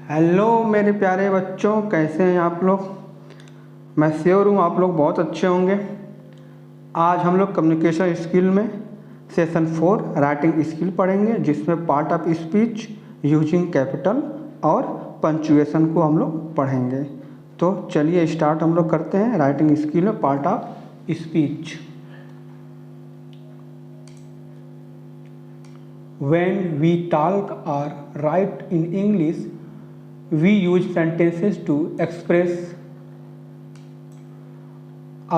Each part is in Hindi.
हेलो मेरे प्यारे बच्चों, कैसे हैं आप लोग। मैं श्योर हूँ आप लोग बहुत अच्छे होंगे। आज हम लोग कम्युनिकेशन स्किल में सेशन 4 राइटिंग स्किल पढ़ेंगे, जिसमें part of speech, using capital और पंचुएशन को हम लोग पढ़ेंगे। तो चलिए स्टार्ट हम लोग करते हैं राइटिंग स्किल में part of speech. When we talk or write in English, we use sentences to express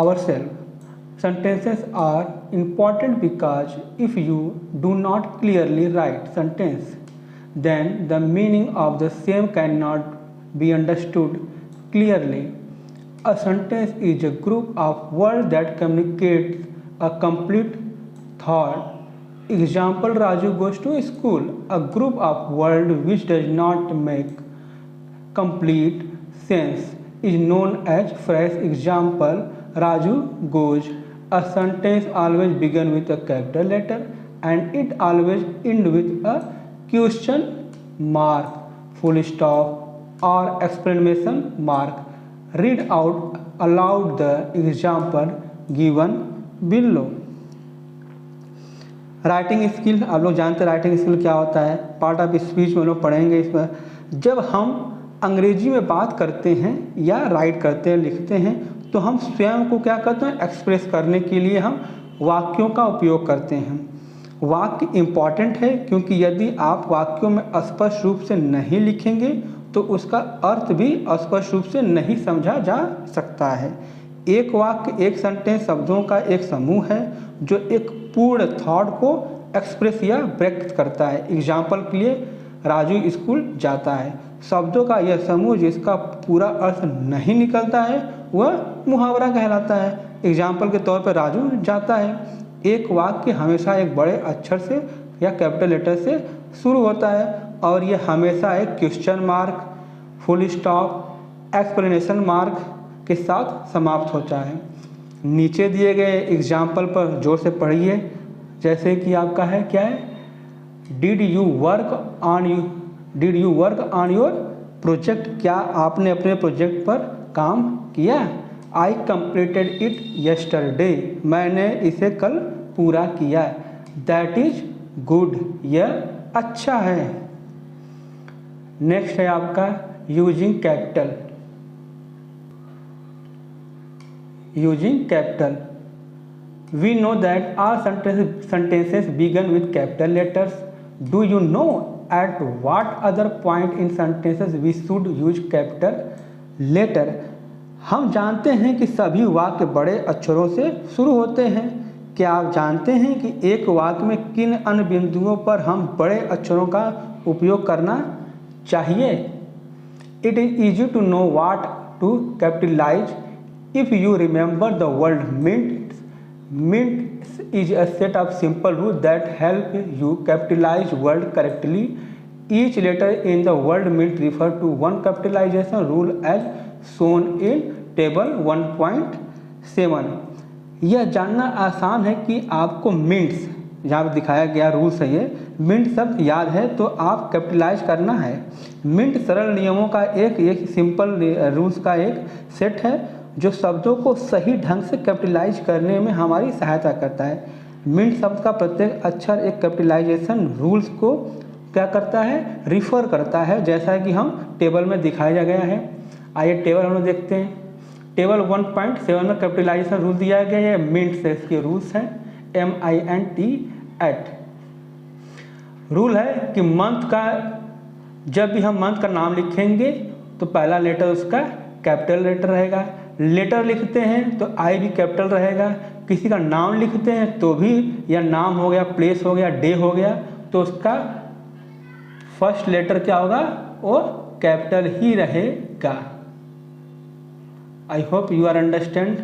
ourselves. Sentences are important because if you do not clearly write sentence, then the meaning of the same cannot be understood clearly. A sentence is a group of words that communicates a complete thought. Example: Raju goes to school. A group of words which does not make complete sense is known as phrase. Example: Raju goes. A sentence always begins with a capital letter and it always ends with a question mark, full stop or exclamation mark. Read out aloud the example given below. Writing skill आप लोग जानते हैं राइटिंग स्किल क्या होता है। पार्ट ऑफ स्पीच में लोग पढ़ेंगे। इसमें जब हम अंग्रेजी में बात करते हैं या राइट करते हैं, लिखते हैं, तो हम स्वयं को क्या करते हैं, एक्सप्रेस करने के लिए हम वाक्यों का उपयोग करते हैं। वाक्य इम्पॉर्टेंट है क्योंकि यदि आप वाक्यों में स्पष्ट रूप से नहीं लिखेंगे तो उसका अर्थ भी स्पष्ट रूप से नहीं समझा जा सकता है। एक वाक्य, एक सेंटेंस शब्दों का एक समूह है जो एक पूर्ण थॉट को एक्सप्रेस या व्यक्त करता है। एग्जाम्पल के लिए राजू स्कूल जाता है। शब्दों का यह समूह जिसका पूरा अर्थ नहीं निकलता है वह मुहावरा कहलाता है। एग्जाम्पल के तौर पर राजू जाता है। एक वाक्य हमेशा एक बड़े अक्षर से या कैपिटल लेटर से शुरू होता है और यह हमेशा एक question mark, full stop, explanation mark के साथ समाप्त होता है। नीचे दिए गए एग्जाम्पल पर जोर से पढ़िए। जैसे कि आपका है क्या है, did you work on your project. क्या आपने अपने प्रोजेक्ट पर काम किया। I completed it yesterday. मैंने इसे कल पूरा किया। That is good. यह अच्छा है। नेक्स्ट है आपका using capital. Using capital. We know that all sentences begin with capital letters. Do you know at what other point in sentences we should use capital letter? हम जानते हैं कि सभी वाक्य बड़े अक्षरों से शुरू होते हैं। क्या आप जानते हैं कि एक वाक्य में किन अन्य बिंदुओं पर हम बड़े अक्षरों का उपयोग करना चाहिए? It is easy to know what to capitalize. If you remember the word mint is a set of simple rules that help you capitalize word correctly. Each letter in the word mint refer to one capitalization rule as shown in table 1.7. यह जानना आसान है कि आपको मिंट्स, जहाँ पर दिखाया गया रूल्स है, ये मिंट शब्द याद है तो आप कैपिटलाइज करना है। मिंट सरल नियमों का एक सिंपल रूल्स का एक सेट है जो शब्दों को सही ढंग से कैपिटलाइज करने में हमारी सहायता करता है। मिंट शब्द का प्रत्येक अक्षर एक कैपिटलाइजेशन रूल्स को क्या करता है, रिफ़र करता है, जैसा कि हम टेबल में दिखाया गया है। आइए टेबल हम लोग देखते हैं। टेबल 1.7 में कैपिटलाइजेशन रूल दिया गया है। मिंट से इसके रूल्स हैं MINT8। रूल है कि मंथ का, जब भी हम मंथ का नाम लिखेंगे तो पहला लेटर उसका कैपिटल लेटर रहेगा। लेटर लिखते हैं तो आई भी कैपिटल रहेगा। किसी का नाम लिखते हैं तो भी, या नाम हो गया, प्लेस हो गया, डे हो गया, तो उसका फर्स्ट लेटर क्या होगा, वो कैपिटल ही रहेगा। I hope you are understand.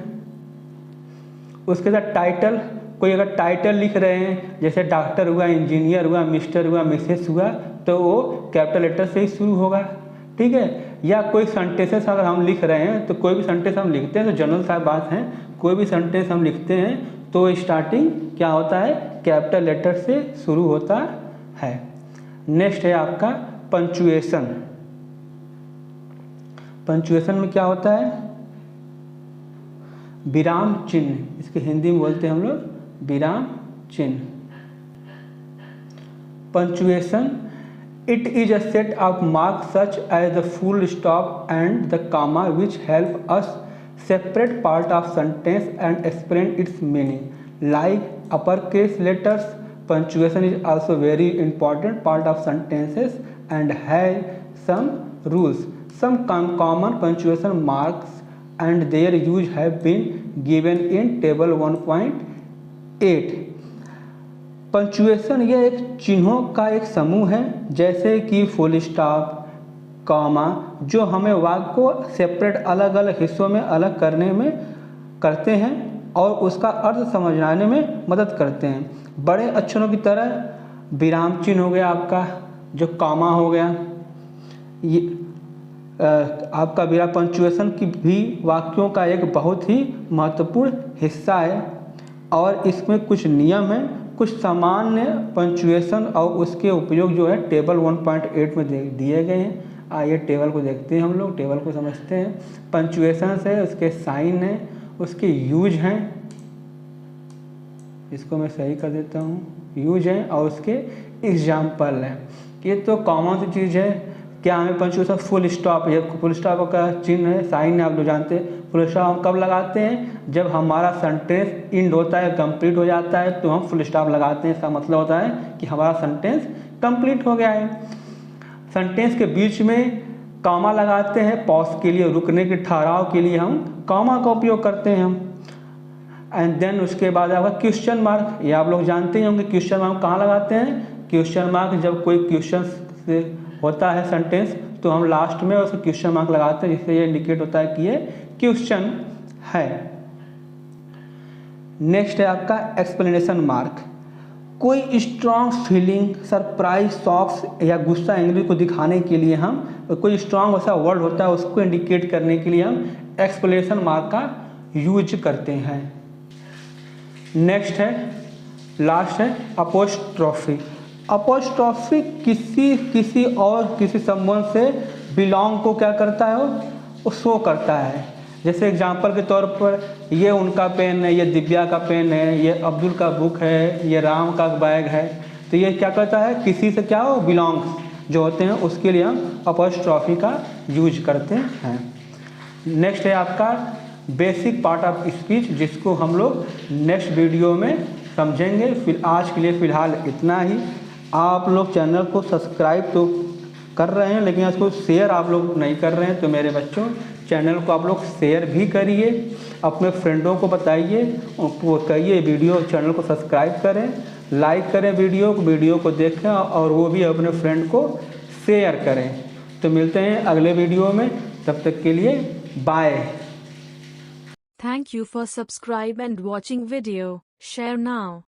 उसके साथ टाइटल, कोई अगर टाइटल लिख रहे हैं जैसे डॉक्टर हुआ, इंजीनियर हुआ, मिस्टर हुआ, मिसेस हुआ, तो वो कैपिटल लेटर से ही शुरू होगा। ठीक है। या कोई सेंटेंसेस अगर हम लिख रहे हैं तो कोई भी सेंटेंस हम लिखते हैं तो जनरल सा बात है, कोई भी सेंटेंस हम लिखते हैं तो स्टार्टिंग क्या होता है, कैपिटल लेटर से शुरू होता है। नेक्स्ट है आपका पंचुएशन। पंचुएशन में क्या होता है? विराम चिन्ह, इसके हिंदी में बोलते हैं हम लोग विराम चिन्ह। Punctuation it is a set of mark such as the full stop and the comma which help us separate part of sentence and explain its meaning like upper case letters. Punctuation is also very important part of sentences and has some rules. Some common punctuation marks and their use have been given in table 1.8। Punctuation यह एक चिन्हों का एक समूह है, जैसे कि फुल स्टॉप, कॉमा, जो हमें वाक्य को सेपरेट अलग अलग हिस्सों में अलग करने में करते हैं और उसका अर्थ समझाने में मदद करते हैं। बड़े अक्षरों की तरह विराम चिन्ह हो गया आपका, जो कॉमा हो गया, ये आपका बिना पंचुएशन की भी वाक्यों का एक बहुत ही महत्वपूर्ण हिस्सा है और इसमें कुछ नियम हैं, कुछ सामान्य पंचुएशन और उसके उपयोग जो है टेबल 1.8 में दिए गए हैं। आइए टेबल को देखते हैं, हम लोग टेबल को समझते हैं। पंचुएशन से उसके साइन हैं, उसके यूज हैं, इसको मैं सही कर देता हूँ, यूज हैं और उसके एग्जाम्पल हैं। ये तो कॉमन सी चीज़ है। क्या हमें पंचुएशन फुल स्टॉप, ये फुल स्टॉप का चिन्ह है, साइन है, आप लोग जानते हैं। फुल स्टॉप हम कब लगाते हैं? जब हमारा सेंटेंस इंड होता है, कंप्लीट हो जाता है, तो हम फुल स्टॉप लगाते हैं। इसका मतलब होता है कि हमारा सेंटेंस कंप्लीट हो गया है। सेंटेंस के बीच में कॉमा लगाते हैं, पॉज के लिए, रुकने के ठहराव के लिए हम कॉमा का उपयोग करते हैं हम। एंड देन उसके बाद आपका क्वेश्चन मार्क, ये आप लोग जानते ही होंगे। क्वेश्चन मार्क कहाँ लगाते हैं? क्वेश्चन मार्क जब कोई क्वेश्चन से होता है सेंटेंस, तो हम लास्ट में उसका क्वेश्चन मार्क लगाते हैं, जिससे ये इंडिकेट होता है कि ये क्वेश्चन है। नेक्स्ट है आपका एक्सप्लेनेशन मार्क। कोई स्ट्रॉन्ग फीलिंग, सरप्राइज, शॉक्स या गुस्सा इंग्लिश को दिखाने के लिए हम कोई स्ट्रॉन्ग ऐसा वर्ड होता है, उसको इंडिकेट करने के लिए हम एक्सप्लेनेशन मार्क का यूज करते हैं। नेक्स्ट है, लास्ट है अपोस्ट्रोफी। अपोस्ट्रोफी किसी और किसी संबंध से बिलोंग को क्या करता है? वो शो करता है। जैसे एग्जांपल के तौर पर ये उनका पेन है, ये दिव्या का पेन है, ये अब्दुल का बुक है, ये राम का बैग है। तो ये क्या करता है? किसी से क्या हो, बिलोंग्स जो होते हैं, उसके लिए हम अपोस्ट्रोफी का यूज करते हैं। नेक्स्ट है आपका बेसिक पार्ट ऑफ स्पीच, जिसको हम लोग नेक्स्ट वीडियो में समझेंगे। फिर आज के लिए फ़िलहाल इतना ही। आप लोग चैनल को सब्सक्राइब तो कर रहे हैं, लेकिन इसको शेयर आप लोग नहीं कर रहे हैं। तो मेरे बच्चों, चैनल को आप लोग शेयर भी करिए, अपने फ्रेंडों को बताइए, उनको कहिए वीडियो, चैनल को सब्सक्राइब करें, लाइक करें वीडियो को देखें और वो भी अपने फ्रेंड को शेयर करें। तो मिलते हैं अगले वीडियो में, तब तक के लिए bye. Thank you for subscribe and watching video. Share now.